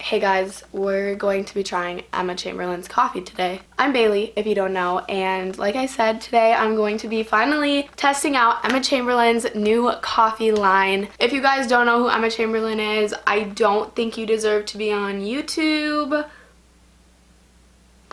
Hey guys, we're going to be trying Emma Chamberlain's coffee today. I'm Bailey, if you don't know, and like I said, today I'm going to be finally testing out Emma Chamberlain's new coffee line. If you guys don't know who Emma Chamberlain is, I don't think you deserve to be on YouTube.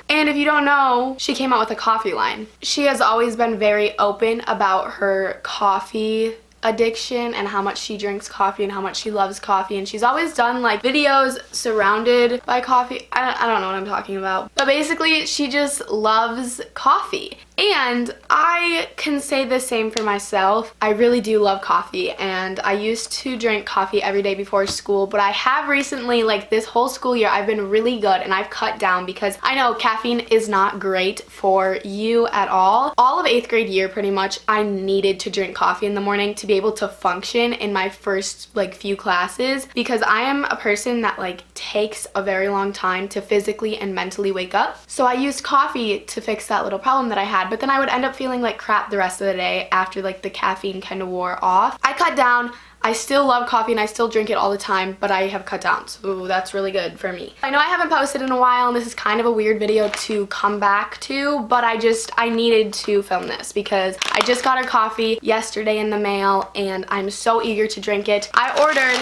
And if you don't know, she came out with a coffee line. She has always been very open about her coffee addiction and how much she drinks coffee and how much she loves coffee, and she's always done like videos surrounded by coffee. I don't know what I'm talking about, but basically she just loves coffee. And I can say the same for myself. I really do love coffee, and I used to drink coffee every day before school, but I have recently, like this whole school year, I've been really good and I've cut down because I know caffeine is not great for you at all. All of 8th grade year pretty much I needed to drink coffee in the morning to be able to function in my first like few classes, because I am a person that like takes a very long time to physically and mentally wake up. So I used coffee to fix that little problem that I had, but then I would end up feeling like crap the rest of the day after like the caffeine kind of wore off. I cut down. I still love coffee and I still drink it all the time, but I have cut down, so that's really good for me. I know I haven't posted in a while and this is kind of a weird video to come back to, but I needed to film this because I just got her coffee yesterday in the mail and I'm so eager to drink it. I ordered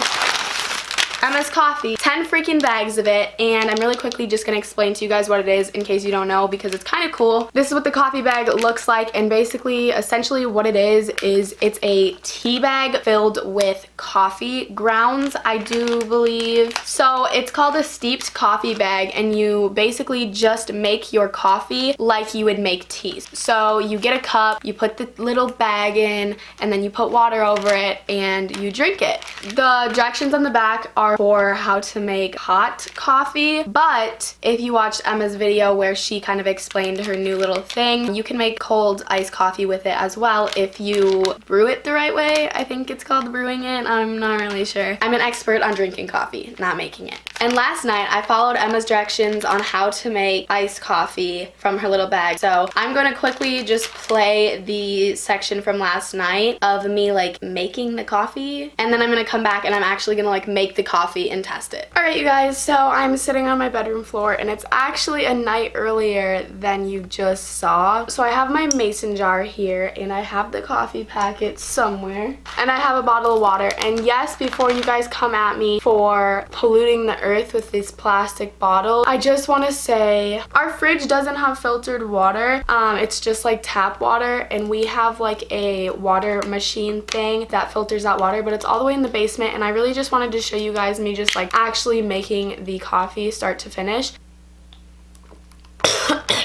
Emma's coffee, 10 freaking bags of it, and I'm really quickly just gonna explain to you guys what it is in case you don't know, because it's kind of cool. This is what the coffee bag looks like, and basically essentially what it is it's a tea bag filled with coffee grounds, I do believe. So it's called a steeped coffee bag, and you basically just make your coffee like you would make tea. So you get a cup, you put the little bag in, and then you put water over it and you drink it. The directions on the back are for how to make hot coffee, but if you watched Emma's video where she kind of explained her new little thing, you can make cold iced coffee with it as well if you brew it the right way. I think it's called brewing it. I'm not really sure. I'm an expert on drinking coffee, not making it. And last night I followed Emma's directions on how to make iced coffee from her little bag. So I'm going to quickly just play the section from last night of me like making the coffee, and then I'm going to come back and I'm actually going to like make the coffee and test it. Alright you guys, so I'm sitting on my bedroom floor and it's actually a night earlier than you just saw. So I have my mason jar here and I have the coffee packet somewhere and I have a bottle of water. And yes, before you guys come at me for polluting the earth with this plastic bottle, I just want to say our fridge doesn't have filtered water. It's just like tap water, and we have like a water machine thing that filters out water, but it's all the way in the basement, and I really just wanted to show you guys me just like actually making the coffee start to finish.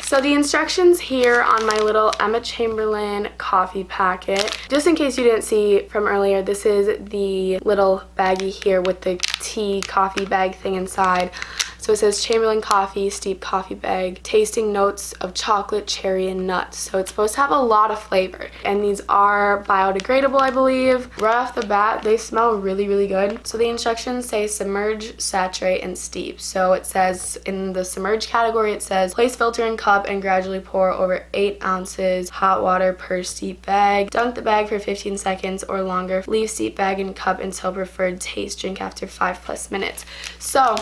So the instructions here on my little Emma Chamberlain coffee packet, just in case you didn't see from earlier, this is the little baggie here with the tea coffee bag thing inside. So it says Chamberlain coffee, steep coffee bag, tasting notes of chocolate, cherry, and nuts. So it's supposed to have a lot of flavor. And these are biodegradable, I believe. Right off the bat, they smell really, really good. So the instructions say submerge, saturate, and steep. So it says in the submerge category, it says place filter in cup and gradually pour over 8 ounces hot water per steep bag. Dunk the bag for 15 seconds or longer. Leave steep bag in cup until preferred taste. Drink after 5+ minutes. So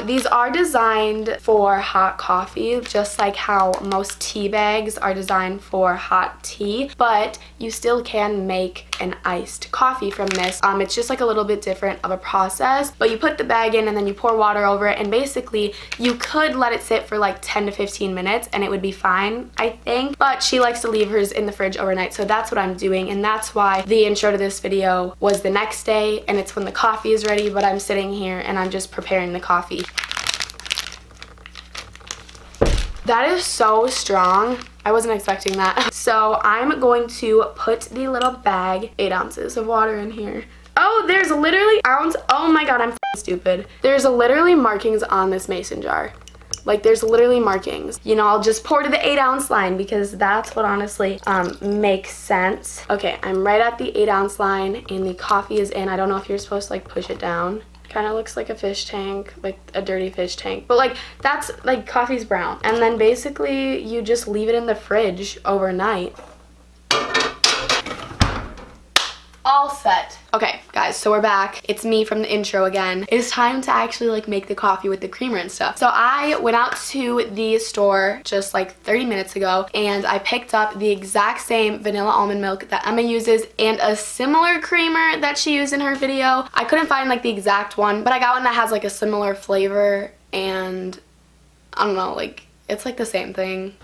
these are designed for hot coffee, just like how most tea bags are designed for hot tea, but you still can make an iced coffee from this. It's just like a little bit different of a process, but you put the bag in and then you pour water over it, and basically you could let it sit for like 10 to 15 minutes and it would be fine, I think, but she likes to leave hers in the fridge overnight, so that's what I'm doing, and that's why the intro to this video was the next day, and it's when the coffee is ready, but I'm sitting here and I'm just preparing the coffee. That is so strong. I wasn't expecting that. So I'm going to put the little bag, 8 ounces of water in here. Oh, there's literally ounce. Oh my god, I'm stupid. There's literally markings on this mason jar. Like there's literally markings. You know, I'll just pour to the 8-ounce line because that's what honestly makes sense. Okay, I'm right at the 8-ounce line and the coffee is in. I don't know if you're supposed to like push it down. Kind of looks like a fish tank, like a dirty fish tank, but like that's like coffee's brown, and then basically you just leave it in the fridge overnight. All set. Okay, Guys, so we're back. It's me from the intro again. It's time to actually like make the coffee with the creamer and stuff. So I went out to the store just like 30 minutes ago and I picked up the exact same vanilla almond milk that Emma uses and a similar creamer that she used in her video. I couldn't find like the exact one, but I got one that has like a similar flavor and I don't know, like it's like the same thing.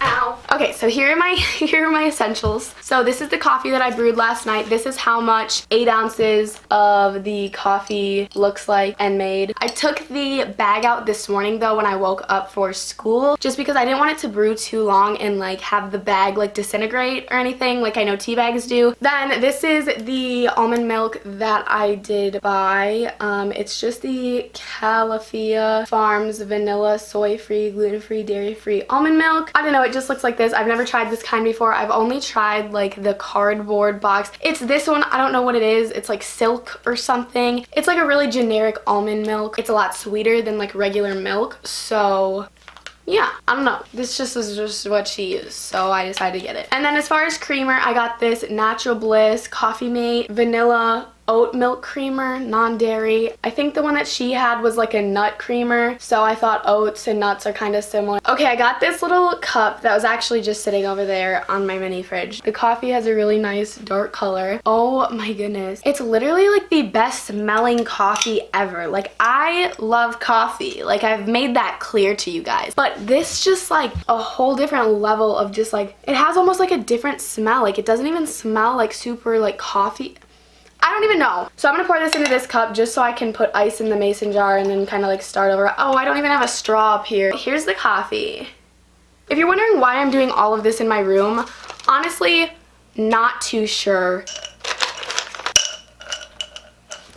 Ow. Okay, so here are my essentials. So this is the coffee that I brewed last night. This is how much 8 ounces of the coffee looks like and made. I took the bag out this morning though when I woke up for school just because I didn't want it to brew too long and like have the bag like disintegrate or anything like I know tea bags do. Then this is the almond milk that I did buy. It's just the Califia Farms vanilla soy-free, gluten-free, dairy-free almond milk. I don't know, it just looks like this. I've never tried this kind before. I've only tried like the cardboard box. It's this one. I don't know what it is. It's like silk or something. It's like a really generic almond milk. It's a lot sweeter than like regular milk. So yeah, I don't know. This just is just what she used, so I decided to get it. And then as far as creamer, I got this Natural Bliss Coffee Mate Vanilla Oat Milk Creamer, non-dairy. I think the one that she had was like a nut creamer, so I thought oats and nuts are kind of similar. Okay, I got this little cup that was actually just sitting over there on my mini fridge. The coffee has a really nice dark color. Oh my goodness. It's literally like the best smelling coffee ever. Like I love coffee. Like I've made that clear to you guys. But this just like a whole different level of just like, it has almost like a different smell. Like it doesn't even smell like super like coffee. I don't even know. So I'm gonna pour this into this cup just so I can put ice in the mason jar and then kind of like start over. Oh, I don't even have a straw up here. Here's the coffee. If you're wondering why I'm doing all of this in my room, honestly, not too sure.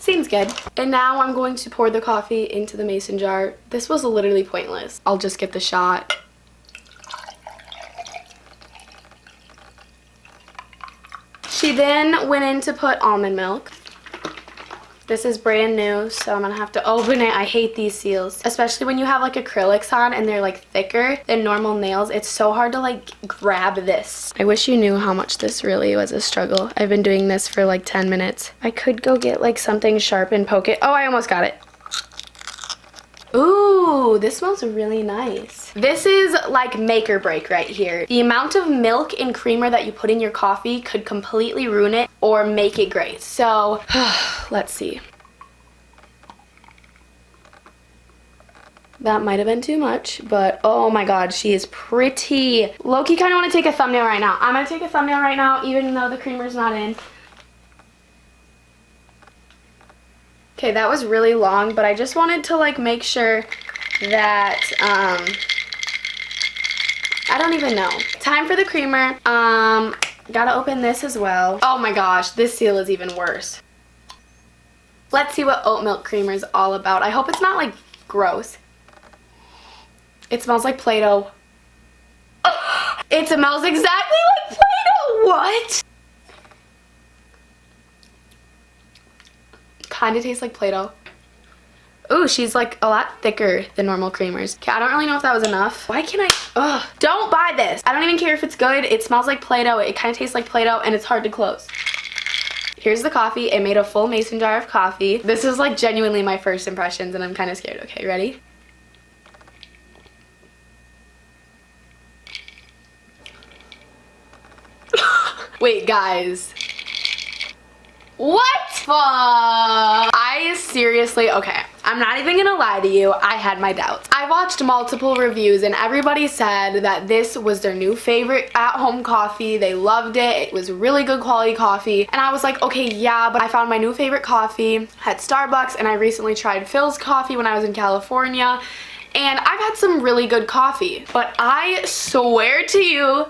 Seems good. And now I'm going to pour the coffee into the mason jar. This was literally pointless. I'll just get the shot. She then went in to put almond milk. This is brand new, so I'm gonna have to open it. I hate these seals, especially when you have like acrylics on and they're like thicker than normal nails. It's so hard to like grab this. I wish you knew how much this really was a struggle. I've been doing this for like 10 minutes. I could go get like something sharp and poke it. Oh, I almost got it. Ooh, this smells really nice. This is like make or break right here. The amount of milk and creamer that you put in your coffee could completely ruin it or make it great. So, let's see. That might have been too much, but oh my god, she is pretty. Low-key kind of want to take a thumbnail right now. I'm going to take a thumbnail right now even though the creamer's not in. Okay, that was really long, but I just wanted to like make sure that, I don't even know. Time for the creamer. Gotta open this as well. Oh my gosh, this seal is even worse. Let's see what oat milk creamer is all about. I hope it's not like gross. It smells like Play-Doh. It smells exactly like Play-Doh. What? Kind of tastes like Play-Doh. Ooh, she's like a lot thicker than normal creamers. Okay, I don't really know if that was enough. Why can't I? Ugh. Don't buy this. I don't even care if it's good. It smells like Play-Doh. It kind of tastes like Play-Doh and it's hard to close. Here's the coffee. It made a full mason jar of coffee. This is like genuinely my first impressions and I'm kind of scared. Okay, ready? Wait, guys. What? I seriously, okay, I'm not even gonna lie to you, I had my doubts. I watched multiple reviews and everybody said that this was their new favorite at-home coffee. They loved it. It was really good quality coffee. And I was like, okay, yeah, but I found my new favorite coffee at Starbucks and I recently tried Phil's coffee when I was in California and I've had some really good coffee. But I swear to you,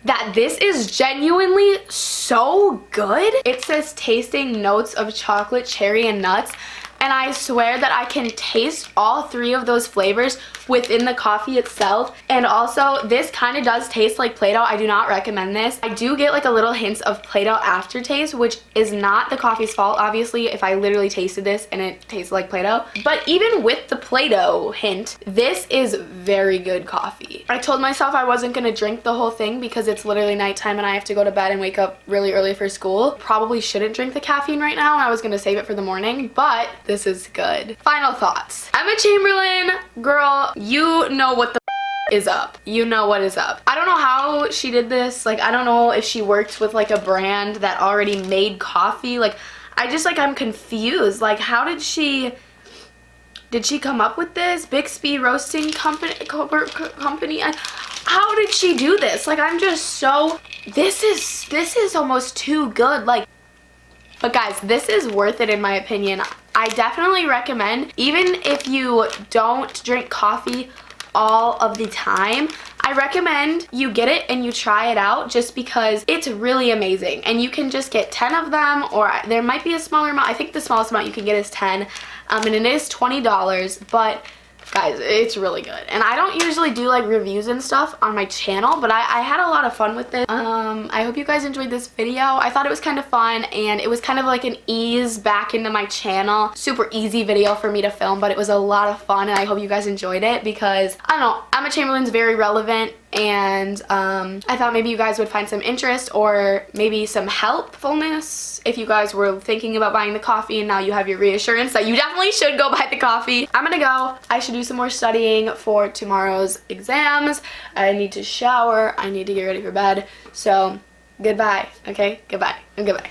that this is genuinely so good. It says tasting notes of chocolate, cherry, and nuts. and I swear that I can taste all 3 of those flavors within the coffee itself. And also, this kind of does taste like Play-Doh. I do not recommend this. I do get like a little hint of Play-Doh aftertaste, which is not the coffee's fault, obviously, if I literally tasted this and it tasted like Play-Doh. But even with the Play-Doh hint, this is very good coffee. I told myself I wasn't gonna drink the whole thing because it's literally nighttime and I have to go to bed and wake up really early for school. Probably shouldn't drink the caffeine right now. I was gonna save it for the morning, but this is good. Final thoughts. Emma Chamberlain, girl, you know what the is up. You know what is up. I don't know how she did this. Like, I don't know if she worked with like a brand that already made coffee. Like, I'm confused. Like, how did she come up with this? Bixby Roasting Company? How did she do this? Like, I'm just so, this is almost too good. Like, but guys, this is worth it in my opinion. I definitely recommend, even if you don't drink coffee all of the time, I recommend you get it and you try it out just because it's really amazing. And you can just get 10 of them, or there might be a smaller amount. I think the smallest amount you can get is 10, and it is $20, but guys, it's really good. And I don't usually do like reviews and stuff on my channel, but I had a lot of fun with it. I hope you guys enjoyed this video. I thought it was kind of fun, and it was kind of like an ease back into my channel. Super easy video for me to film, but it was a lot of fun, and I hope you guys enjoyed it because, I don't know, Emma Chamberlain's very relevant, and I thought maybe you guys would find some interest or maybe some helpfulness if you guys were thinking about buying the coffee and now you have your reassurance that you definitely should go buy the coffee. I'm gonna go. I should do some more studying for tomorrow's exams. I need to shower. I need to get ready for bed. So goodbye. Okay, goodbye and goodbye.